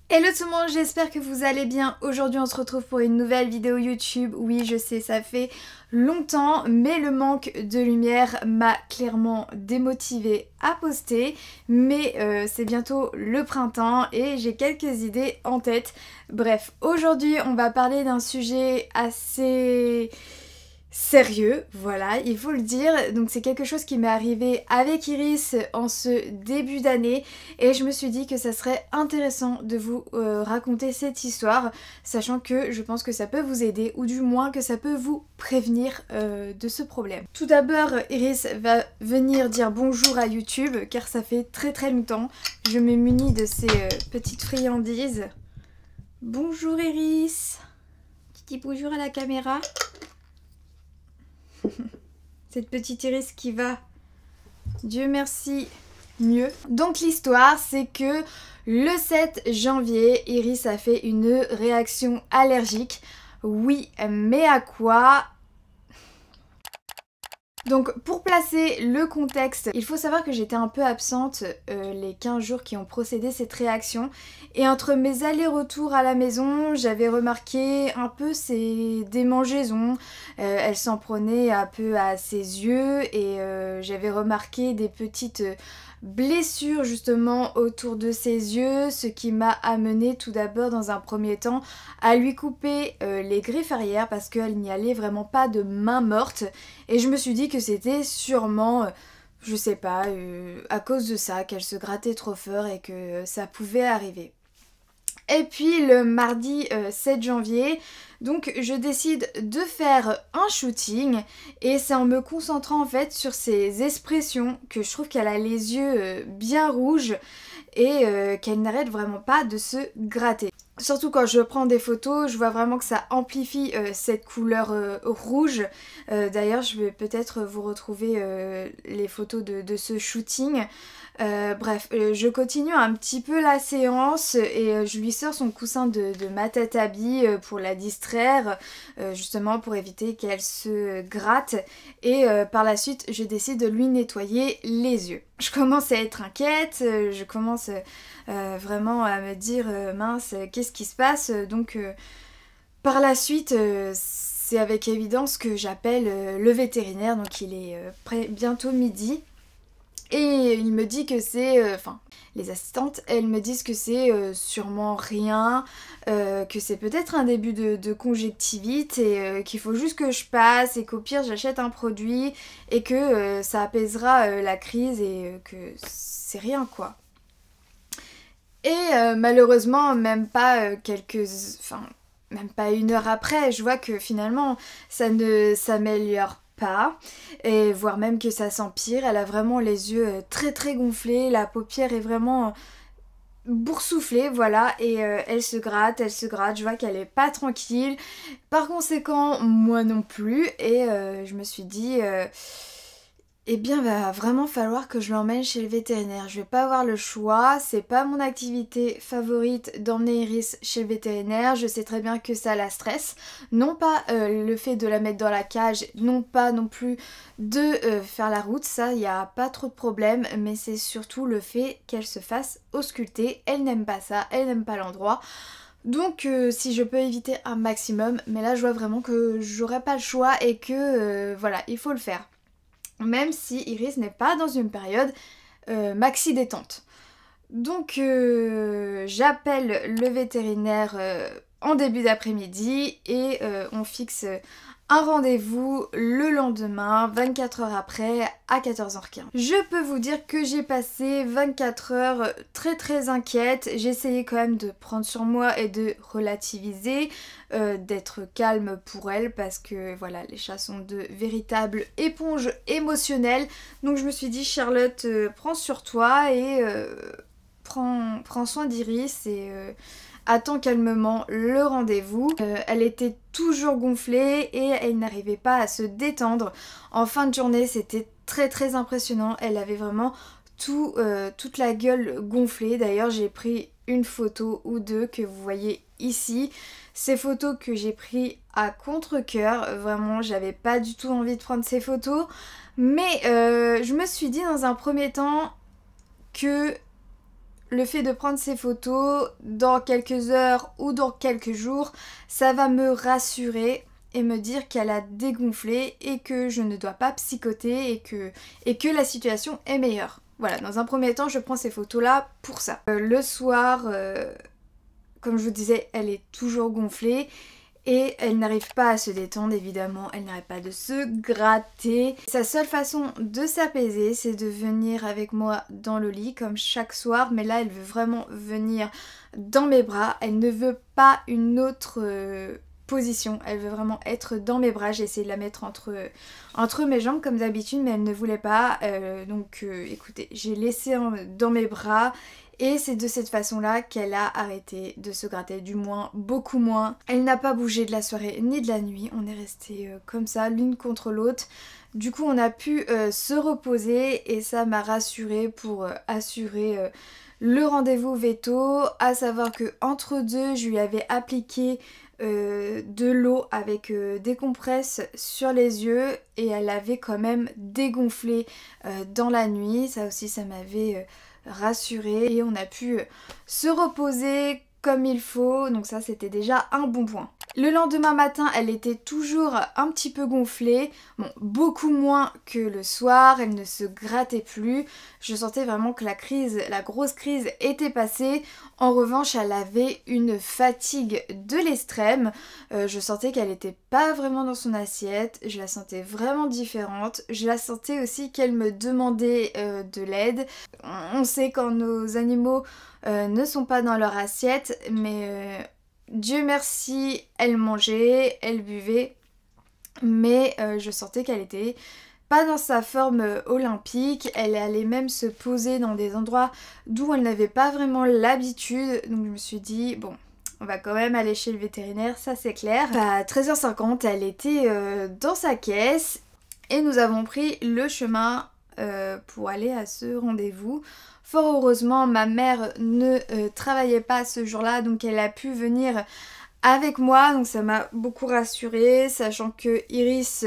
Hello tout le monde, j'espère que vous allez bien. Aujourd'hui on se retrouve pour une nouvelle vidéo YouTube. Oui, je sais, ça fait longtemps, mais le manque de lumière m'a clairement démotivée à poster. Mais c'est bientôt le printemps et j'ai quelques idées en tête. Bref, aujourd'hui on va parler d'un sujet assez sérieux, voilà, il faut le dire. Donc c'est quelque chose qui m'est arrivé avec Iris en ce début d'année et je me suis dit que ça serait intéressant de vous raconter cette histoire, sachant que je pense que ça peut vous aider ou du moins que ça peut vous prévenir de ce problème. Tout d'abord, Iris va venir dire bonjour à YouTube car ça fait très longtemps. Je me munis de ces petites friandises. Bonjour Iris. Tu dis bonjour à la caméra. Cette petite Iris qui va, Dieu merci, mieux. Donc l'histoire, c'est que le 7 janvier, Iris a fait une réaction allergique. Oui, mais à quoi ? Donc pour placer le contexte, il faut savoir que j'étais un peu absente les 15 jours qui ont précédé cette réaction. Et entre mes allers-retours à la maison, j'avais remarqué un peu ces démangeaisons. Elle s'en prenait un peu à ses yeux et j'avais remarqué des petites blessures justement autour de ses yeux, ce qui m'a amené tout d'abord dans un premier temps à lui couper les griffes arrière parce qu'elle n'y allait vraiment pas de main morte. Et je me suis dit que c'était sûrement, je sais pas, à cause de ça, qu'elle se grattait trop fort et que ça pouvait arriver. Et puis le mardi 7 janvier, donc je décide de faire un shooting et c'est en me concentrant en fait sur ses expressions que je trouve qu'elle a les yeux bien rouges et qu'elle n'arrête vraiment pas de se gratter. Surtout quand je prends des photos, je vois vraiment que ça amplifie cette couleur rouge. D'ailleurs, je vais peut-être vous retrouver les photos de ce shooting. Bref, je continue un petit peu la séance et je lui sors son coussin de Matatabi pour la distraire, justement pour éviter qu'elle se gratte. Et par la suite, je décide de lui nettoyer les yeux. Je commence à être inquiète, je commence vraiment à me dire mince, qu'est-ce qui se passe? Donc par la suite, c'est avec évidence que j'appelle le vétérinaire, donc il est bientôt midi. Et il me dit que c'est... Enfin, les assistantes, elles me disent que c'est sûrement rien, que c'est peut-être un début de conjonctivite et qu'il faut juste que je passe et qu'au pire j'achète un produit et que ça apaisera la crise et que c'est rien quoi. Et malheureusement, même pas Enfin, même pas une heure après, je vois que finalement ça ne s'améliore pas et voire même que ça s'empire. Elle a vraiment les yeux très gonflés, la paupière est vraiment boursouflée, voilà, et elle se gratte, je vois qu'elle est pas tranquille. Par conséquent, moi non plus, et je me suis dit eh bien, va vraiment falloir que je l'emmène chez le vétérinaire. Je vais pas avoir le choix, c'est pas mon activité favorite d'emmener Iris chez le vétérinaire. Je sais très bien que ça la stresse. Non pas le fait de la mettre dans la cage, non pas non plus de faire la route, ça y a pas trop de problème, mais c'est surtout le fait qu'elle se fasse ausculter. Elle n'aime pas ça, elle n'aime pas l'endroit. Donc si je peux éviter un maximum, mais là je vois vraiment que j'aurai pas le choix et que voilà, il faut le faire. Même si Iris n'est pas dans une période maxi détente. Donc j'appelle le vétérinaire en début d'après-midi et on fixe un rendez-vous le lendemain, 24 heures après, à 14h15. Je peux vous dire que j'ai passé 24 heures très inquiète. J'ai essayé quand même de prendre sur moi et de relativiser, d'être calme pour elle parce que voilà, les chats sont de véritables éponges émotionnelles. Donc je me suis dit Charlotte, prends sur toi et prends soin d'Iris et attends calmement le rendez-vous. Elle était toujours gonflée et elle n'arrivait pas à se détendre. En fin de journée, c'était très impressionnant. Elle avait vraiment toute la gueule gonflée. D'ailleurs, j'ai pris une photo ou deux que vous voyez ici. Ces photos que j'ai prises à contre-cœur. Vraiment, j'avais pas du tout envie de prendre ces photos. Mais je me suis dit dans un premier temps que le fait de prendre ces photos dans quelques heures ou dans quelques jours, ça va me rassurer et me dire qu'elle a dégonflé et que je ne dois pas psychoter et que la situation est meilleure. Voilà, dans un premier temps, je prends ces photos-là pour ça. Le soir, comme je vous disais, elle est toujours gonflée. Et elle n'arrive pas à se détendre évidemment, elle n'arrête pas de se gratter. Sa seule façon de s'apaiser, c'est de venir avec moi dans le lit comme chaque soir. Mais là, elle veut vraiment venir dans mes bras. Elle ne veut pas une autre position. Elle veut vraiment être dans mes bras. J'ai essayé de la mettre entre mes jambes comme d'habitude, mais elle ne voulait pas. Donc écoutez, j'ai laissé dans mes bras. Et c'est de cette façon-là qu'elle a arrêté de se gratter, du moins beaucoup moins. Elle n'a pas bougé de la soirée ni de la nuit, on est resté comme ça, l'une contre l'autre. Du coup on a pu se reposer et ça m'a rassurée pour assurer le rendez-vous veto, à savoir que entre deux je lui avais appliqué de l'eau avec des compresses sur les yeux et elle avait quand même dégonflé dans la nuit. Ça aussi ça m'avait rassurée et on a pu se reposer comme il faut, donc ça c'était déjà un bon point. Le lendemain matin, elle était toujours un petit peu gonflée, bon, beaucoup moins que le soir, elle ne se grattait plus. Je sentais vraiment que la grosse crise était passée. En revanche, elle avait une fatigue de l'extrême. Je sentais qu'elle n'était pas vraiment dans son assiette, je la sentais vraiment différente. Je la sentais aussi qu'elle me demandait de l'aide. On sait quand nos animaux ne sont pas dans leur assiette, mais Dieu merci, elle mangeait, elle buvait, mais je sentais qu'elle était pas dans sa forme olympique. Elle allait même se poser dans des endroits d'où elle n'avait pas vraiment l'habitude, donc je me suis dit bon, on va quand même aller chez le vétérinaire, ça c'est clair. À 13h50, elle était dans sa caisse et nous avons pris le chemin pour aller à ce rendez-vous. Fort heureusement, ma mère ne travaillait pas ce jour-là, donc elle a pu venir avec moi, donc ça m'a beaucoup rassurée, sachant que Iris,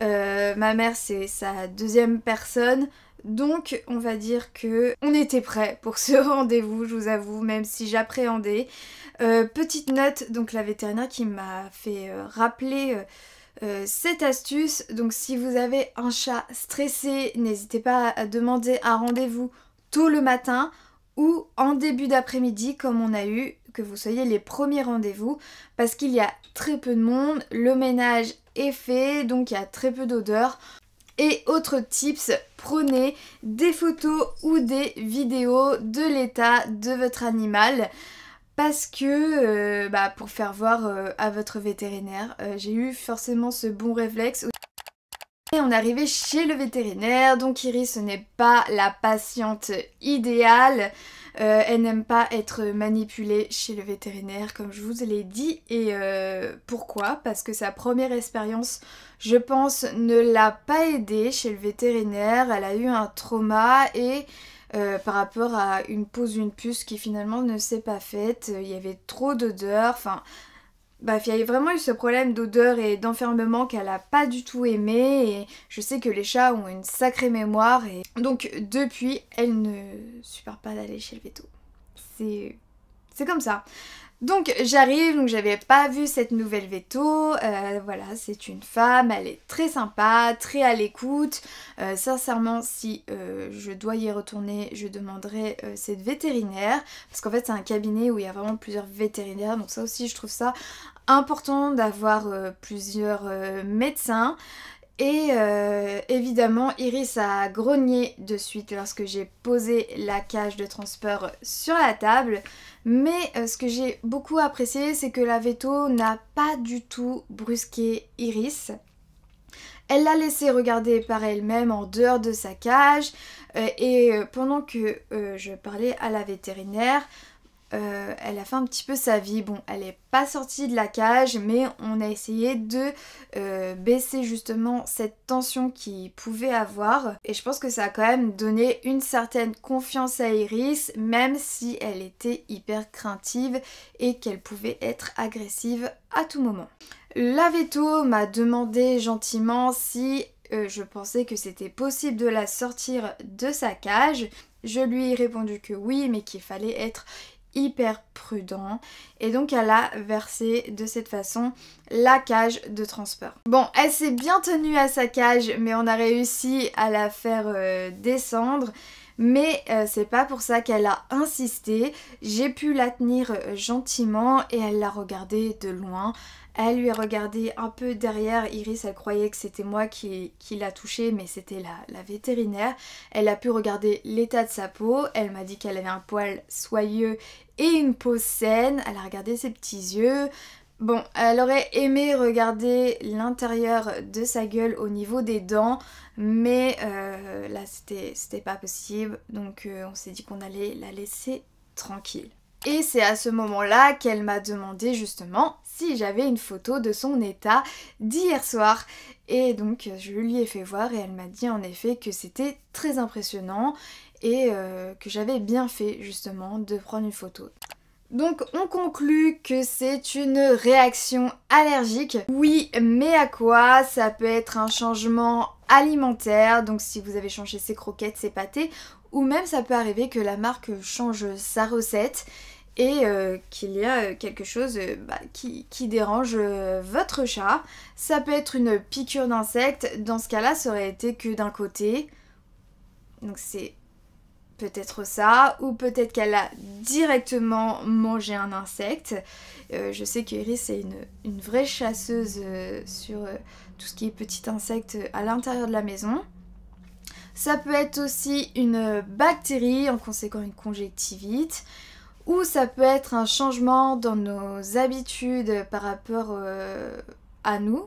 ma mère, c'est sa deuxième personne. Donc on va dire que on était prêts pour ce rendez-vous, je vous avoue, même si j'appréhendais. Petite note, donc la vétérinaire qui m'a fait rappeler cette astuce, donc si vous avez un chat stressé, n'hésitez pas à demander un rendez-vous tôt le matin ou en début d'après-midi comme on a eu, que vous soyez les premiers rendez-vous, parce qu'il y a très peu de monde, le ménage est fait, donc il y a très peu d'odeur. Et autre tips, prenez des photos ou des vidéos de l'état de votre animal. Parce que pour faire voir à votre vétérinaire, j'ai eu forcément ce bon réflexe. Et on est arrivé chez le vétérinaire, donc Iris ce n'est pas la patiente idéale. Elle n'aime pas être manipulée chez le vétérinaire comme je vous l'ai dit. Et pourquoi? Parce que sa première expérience, je pense, ne l'a pas aidée chez le vétérinaire. Elle a eu un trauma et par rapport à une pose d'une puce qui finalement ne s'est pas faite. Il y avait trop d'odeur, enfin... Bref, il y avait vraiment eu ce problème d'odeur et d'enfermement qu'elle a pas du tout aimé et je sais que les chats ont une sacrée mémoire et donc depuis elle ne supporte pas d'aller chez le véto. C'est comme ça. Donc j'arrive, donc j'avais pas vu cette nouvelle véto, voilà, c'est une femme, elle est très sympa, très à l'écoute. Sincèrement, si je dois y retourner, je demanderai cette vétérinaire, parce qu'en fait c'est un cabinet où il y a vraiment plusieurs vétérinaires, donc ça aussi je trouve ça important d'avoir plusieurs médecins. Et évidemment Iris a grogné de suite lorsque j'ai posé la cage de transport sur la table. Mais ce que j'ai beaucoup apprécié, c'est que la véto n'a pas du tout brusqué Iris. Elle l'a laissée regarder par elle-même en dehors de sa cage. Et pendant que je parlais à la vétérinaire, elle a fait un petit peu sa vie. Bon, elle n'est pas sortie de la cage, mais on a essayé de baisser justement cette tension qu'il pouvait avoir. Et je pense que ça a quand même donné une certaine confiance à Iris, même si elle était hyper craintive et qu'elle pouvait être agressive à tout moment. La véto m'a demandé gentiment si je pensais que c'était possible de la sortir de sa cage. Je lui ai répondu que oui, mais qu'il fallait être hyper prudent, et donc elle a versé de cette façon la cage de transport. Bon, elle s'est bien tenue à sa cage, mais on a réussi à la faire descendre. Mais c'est pas pour ça qu'elle a insisté. J'ai pu la tenir gentiment et elle l'a regardée de loin. Elle lui a regardé un peu derrière. Iris, elle croyait que c'était moi qui l'a touchée, mais c'était la vétérinaire. Elle a pu regarder l'état de sa peau. Elle m'a dit qu'elle avait un poil soyeux et une peau saine. Elle a regardé ses petits yeux. Bon, elle aurait aimé regarder l'intérieur de sa gueule au niveau des dents, mais là c'était pas possible, donc on s'est dit qu'on allait la laisser tranquille. Et c'est à ce moment-là qu'elle m'a demandé justement si j'avais une photo de son état d'hier soir. Et donc je lui ai fait voir et elle m'a dit en effet que c'était très impressionnant et que j'avais bien fait justement de prendre une photo. Donc on conclut que c'est une réaction allergique. Oui, mais à quoi? Ça peut être un changement alimentaire, donc si vous avez changé ses croquettes, ses pâtés, ou même ça peut arriver que la marque change sa recette et qu'il y a quelque chose qui dérange votre chat. Ça peut être une piqûre d'insecte, dans ce cas-là ça aurait été que d'un côté, donc c'est peut-être ça, ou peut-être qu'elle a directement mangé un insecte. Je sais qu'Iris est une vraie chasseuse sur tout ce qui est petits insectes à l'intérieur de la maison. Ça peut être aussi une bactérie, en conséquent une conjonctivite, ou ça peut être un changement dans nos habitudes par rapport à nous,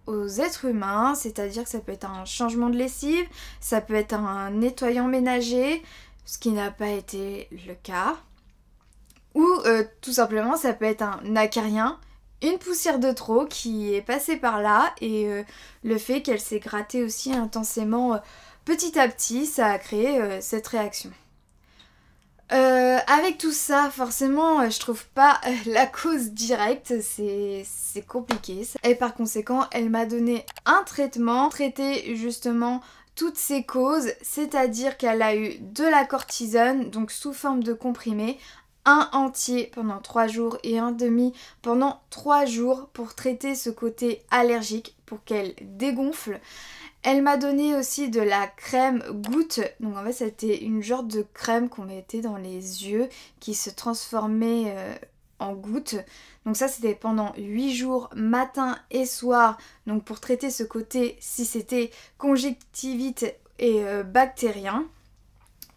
aux êtres humains, c'est-à-dire que ça peut être un changement de lessive, ça peut être un nettoyant ménager, ce qui n'a pas été le cas, ou tout simplement ça peut être un acarien, une poussière de trop qui est passée par là, et le fait qu'elle s'est grattée aussi intensément petit à petit, ça a créé cette réaction. Avec tout ça, forcément, je trouve pas la cause directe, c'est compliqué. Et par conséquent, elle m'a donné un traitement, traité justement toutes ces causes, c'est-à-dire qu'elle a eu de la cortisone, donc sous forme de comprimé, un entier pendant 3 jours et un demi pendant 3 jours pour traiter ce côté allergique, pour qu'elle dégonfle. Elle m'a donné aussi de la crème goutte, donc en fait c'était une genre de crème qu'on mettait dans les yeux qui se transformait en goutte. Donc ça c'était pendant 8 jours, matin et soir, donc pour traiter ce côté si c'était conjonctivite et bactérien.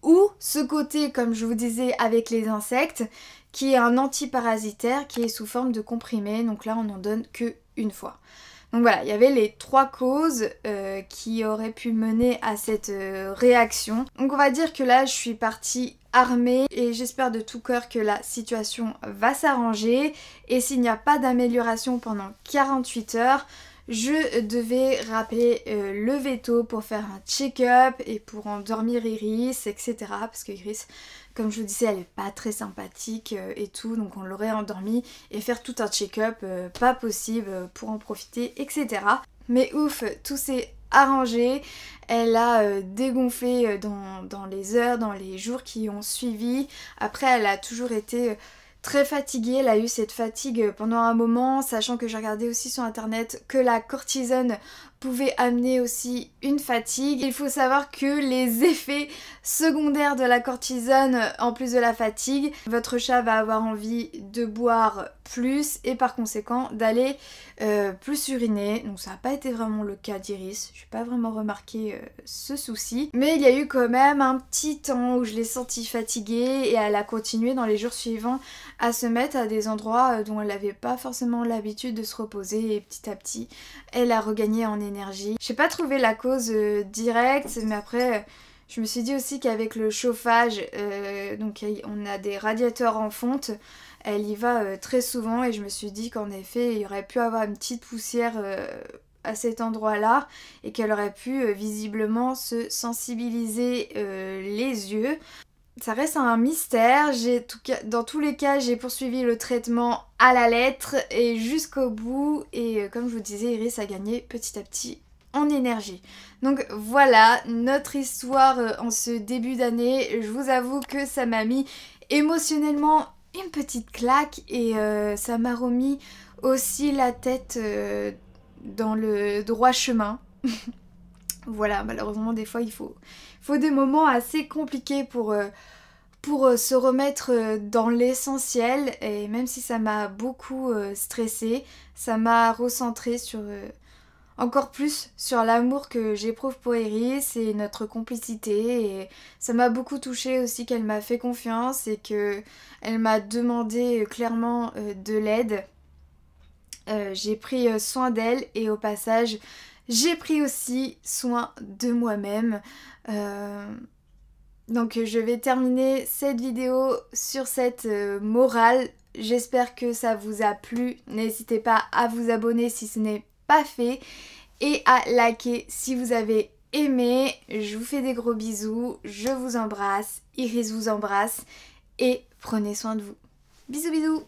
Ou ce côté, comme je vous disais, avec les insectes, qui est un antiparasitaire qui est sous forme de comprimé, donc là on n'en donne que une fois. Donc voilà, il y avait les 3 causes qui auraient pu mener à cette réaction. Donc on va dire que là je suis partie armée et j'espère de tout cœur que la situation va s'arranger. Et s'il n'y a pas d'amélioration pendant 48 heures, je devais rappeler le veto pour faire un check-up et pour endormir Iris, etc. Parce que Iris, comme je vous disais, elle est pas très sympathique et tout, donc on l'aurait endormie et faire tout un check-up, pas possible pour en profiter, etc. Mais ouf, tout s'est arrangé, elle a dégonflé dans les heures, dans les jours qui ont suivi. Après, elle a toujours été très fatiguée, elle a eu cette fatigue pendant un moment, sachant que j'ai regardé aussi sur internet que la cortisone pouvait amener aussi une fatigue. Il faut savoir que les effets secondaires de la cortisone, en plus de la fatigue, votre chat va avoir envie de boire plus et par conséquent d'aller plus uriner. Donc ça n'a pas été vraiment le cas d'Iris, je n'ai pas vraiment remarqué ce souci. Mais il y a eu quand même un petit temps où je l'ai sentie fatiguée et elle a continué dans les jours suivants à se mettre à des endroits dont elle n'avait pas forcément l'habitude de se reposer et petit à petit elle a regagné en énergie. J'ai pas trouvé la cause directe, mais après je me suis dit aussi qu'avec le chauffage, donc on a des radiateurs en fonte, elle y va très souvent et je me suis dit qu'en effet il y aurait pu avoir une petite poussière à cet endroit-là et qu'elle aurait pu visiblement se sensibiliser les yeux. Ça reste un mystère, dans tous les cas j'ai poursuivi le traitement à la lettre et jusqu'au bout et comme je vous disais Iris a gagné petit à petit en énergie. Donc voilà notre histoire en ce début d'année. Je vous avoue que ça m'a mis émotionnellement une petite claque et ça m'a remis aussi la tête dans le droit chemin. Voilà, malheureusement des fois il faut des moments assez compliqués pour se remettre dans l'essentiel, et même si ça m'a beaucoup stressée, ça m'a recentré sur encore plus sur l'amour que j'éprouve pour Iris et notre complicité, et ça m'a beaucoup touchée aussi qu'elle m'a fait confiance et que elle m'a demandé clairement de l'aide. J'ai pris soin d'elle et au passage j'ai pris aussi soin de moi-même. Donc je vais terminer cette vidéo sur cette morale. J'espère que ça vous a plu. N'hésitez pas à vous abonner si ce n'est pas fait et à liker si vous avez aimé. Je vous fais des gros bisous. Je vous embrasse. Iris vous embrasse et prenez soin de vous. Bisous bisous.